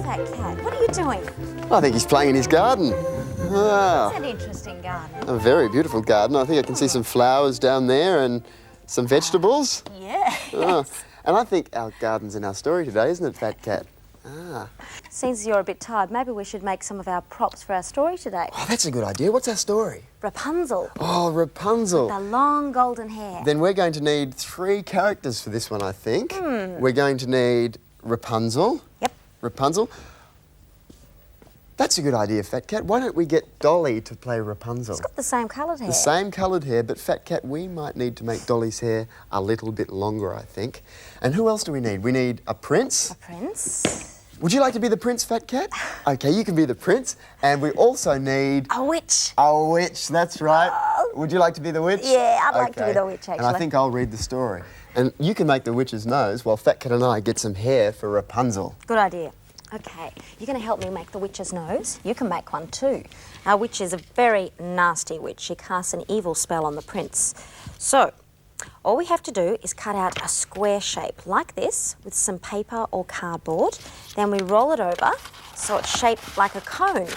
Fat Cat? What are you doing? I think he's playing in his garden. It's an interesting garden. A very beautiful garden. I think I can see some flowers down there and some vegetables. Yes. And I think our garden's in our story today, isn't it, Fat Cat? Since you're a bit tired, maybe we should make some of our props for our story today. Oh, that's a good idea. What's our story? Rapunzel. Oh, Rapunzel. The long golden hair. Then we're going to need 3 characters for this one, I think. We're going to need Rapunzel. Yep. Rapunzel. That's a good idea, Fat Cat. Why don't we get Dolly to play Rapunzel? It's got the same coloured hair. The same coloured hair, but Fat Cat, we might need to make Dolly's hair a little bit longer, I think. And who else do we need? We need a prince. A prince. Would you like to be the prince, Fat Cat? Okay, you can be the prince. And we also need... A witch. A witch, that's right. Would you like to be the witch? Yeah, I'd like to be the witch, actually. And I think I'll read the story. And you can make the witch's nose while Fat Cat and I get some hair for Rapunzel. Good idea. Okay, you're going to help me make the witch's nose. You can make one too. Our witch is a very nasty witch. She casts an evil spell on the prince. So, all we have to do is cut out a square shape like this with some paper or cardboard. Then we roll it over so it's shaped like a cone.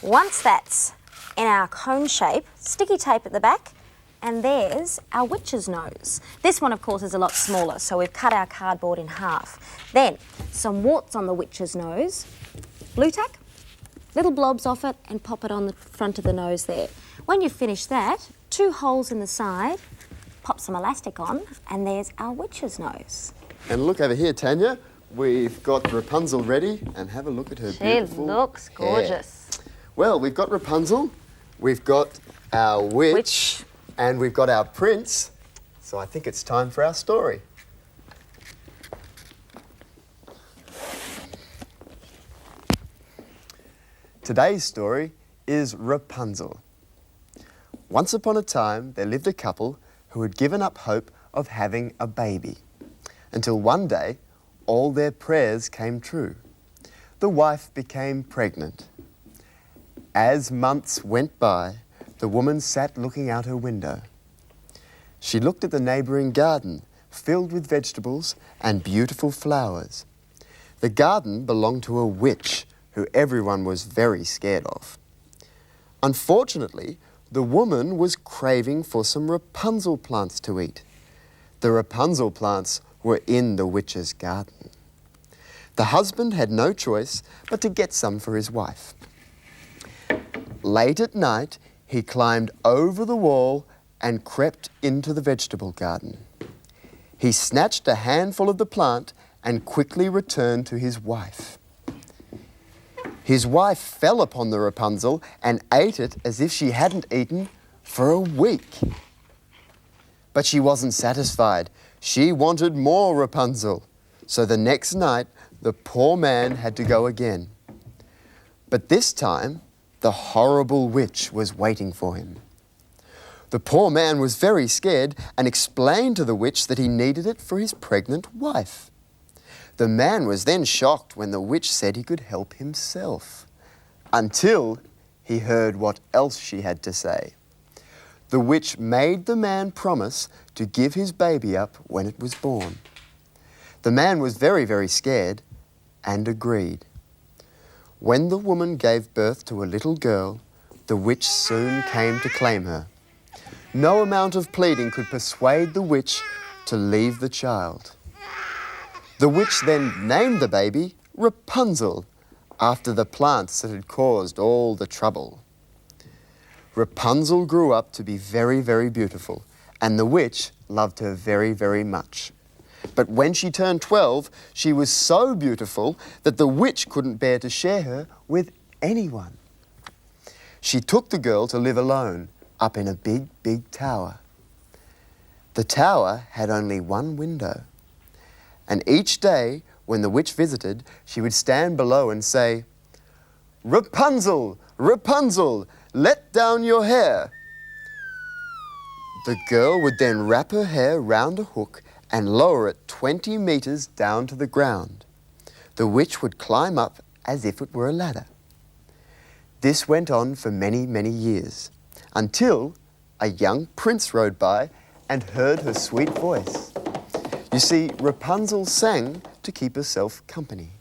Once that's in our cone shape, sticky tape at the back, and there's our witch's nose. This one, of course, is a lot smaller, so we've cut our cardboard in half. Then, some warts on the witch's nose, blue tack, little blobs off it, and pop it on the front of the nose there. When you've finished that, 2 holes in the side, pop some elastic on, and there's our witch's nose. And look over here, Tanya. We've got Rapunzel ready, and have a look at her beautiful She looks gorgeous. hair. Well, we've got Rapunzel, we've got our witch, and we've got our prince. So I think it's time for our story. Today's story is Rapunzel. Once upon a time, there lived a couple who had given up hope of having a baby, until one day, all their prayers came true. The wife became pregnant. As months went by, the woman sat looking out her window. She looked at the neighbouring garden, filled with vegetables and beautiful flowers. The garden belonged to a witch who everyone was very scared of. Unfortunately, the woman was craving for some Rapunzel plants to eat. The Rapunzel plants were in the witch's garden. The husband had no choice but to get some for his wife. Late at night, he climbed over the wall and crept into the vegetable garden. He snatched a handful of the plant and quickly returned to his wife. His wife fell upon the Rapunzel and ate it as if she hadn't eaten for a week. But she wasn't satisfied. She wanted more Rapunzel. So the next night, the poor man had to go again. But this time, the horrible witch was waiting for him. The poor man was very scared and explained to the witch that he needed it for his pregnant wife. The man was then shocked when the witch said he could help himself, until he heard what else she had to say. The witch made the man promise to give his baby up when it was born. The man was very, very scared and agreed. When the woman gave birth to a little girl, the witch soon came to claim her. No amount of pleading could persuade the witch to leave the child. The witch then named the baby Rapunzel, after the plants that had caused all the trouble. Rapunzel grew up to be very, very beautiful, and the witch loved her very, very much. But when she turned 12, she was so beautiful that the witch couldn't bear to share her with anyone. She took the girl to live alone up in a big, big tower. The tower had only one window. And each day, when the witch visited, she would stand below and say, "Rapunzel, Rapunzel, let down your hair." The girl would then wrap her hair round a hook and lower it 20 meters down to the ground. The witch would climb up as if it were a ladder. This went on for many, many years, until a young prince rode by and heard her sweet voice. You see, Rapunzel sang to keep herself company.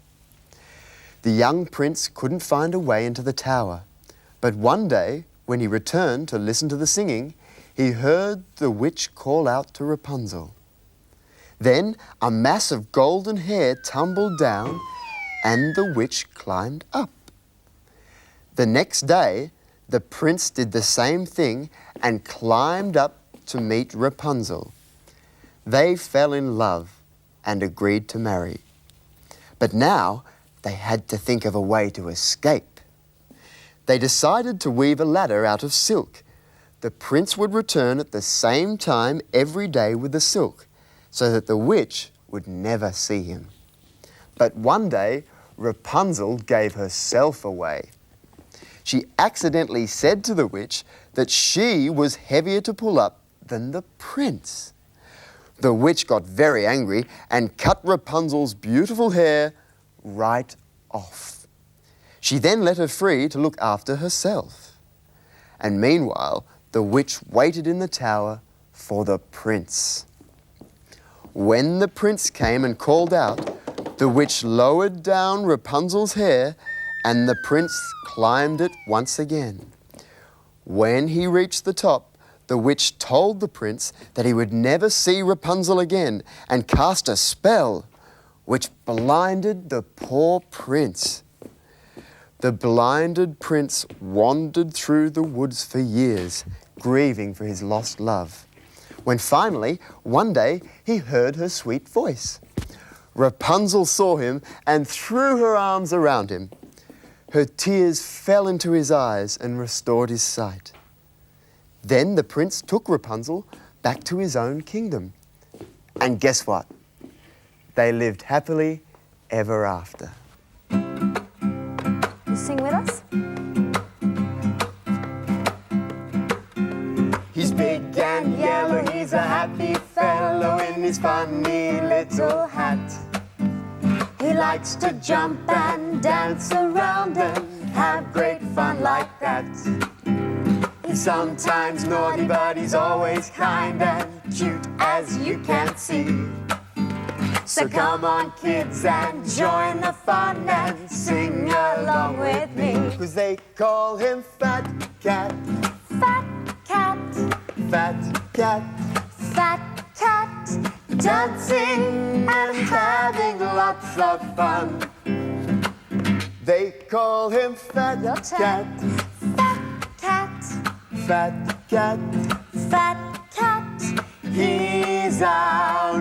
The young prince couldn't find a way into the tower, but one day, when he returned to listen to the singing, he heard the witch call out to Rapunzel. Then a mass of golden hair tumbled down and the witch climbed up. The next day, the prince did the same thing and climbed up to meet Rapunzel. They fell in love and agreed to marry. But now they had to think of a way to escape. They decided to weave a ladder out of silk. The prince would return at the same time every day with the silk, so that the witch would never see him. But one day, Rapunzel gave herself away. She accidentally said to the witch that she was heavier to pull up than the prince. The witch got very angry and cut Rapunzel's beautiful hair right off. She then let her free to look after herself. And meanwhile, the witch waited in the tower for the prince. When the prince came and called out, the witch lowered down Rapunzel's hair and the prince climbed it once again. When he reached the top, the witch told the prince that he would never see Rapunzel again and cast a spell which blinded the poor prince. The blinded prince wandered through the woods for years, grieving for his lost love, when finally, one day, he heard her sweet voice. Rapunzel saw him and threw her arms around him. Her tears fell into his eyes and restored his sight. Then the prince took Rapunzel back to his own kingdom. And guess what? They lived happily ever after. You sing with us? He's big and yellow, he's a happy fellow in his funny little hat. He likes to jump and dance around and have great fun like that. He's sometimes naughty, but he's always kind and cute, as you can see. So come on, kids, and join the fun and sing along with me. 'Cause they call him Fat Cat. Fat cat, Fat Cat. fat cat, Dancing and having lots of fun. They call him Fat Your Cat. turn. Fat cat, Fat Cat. fat cat. He's our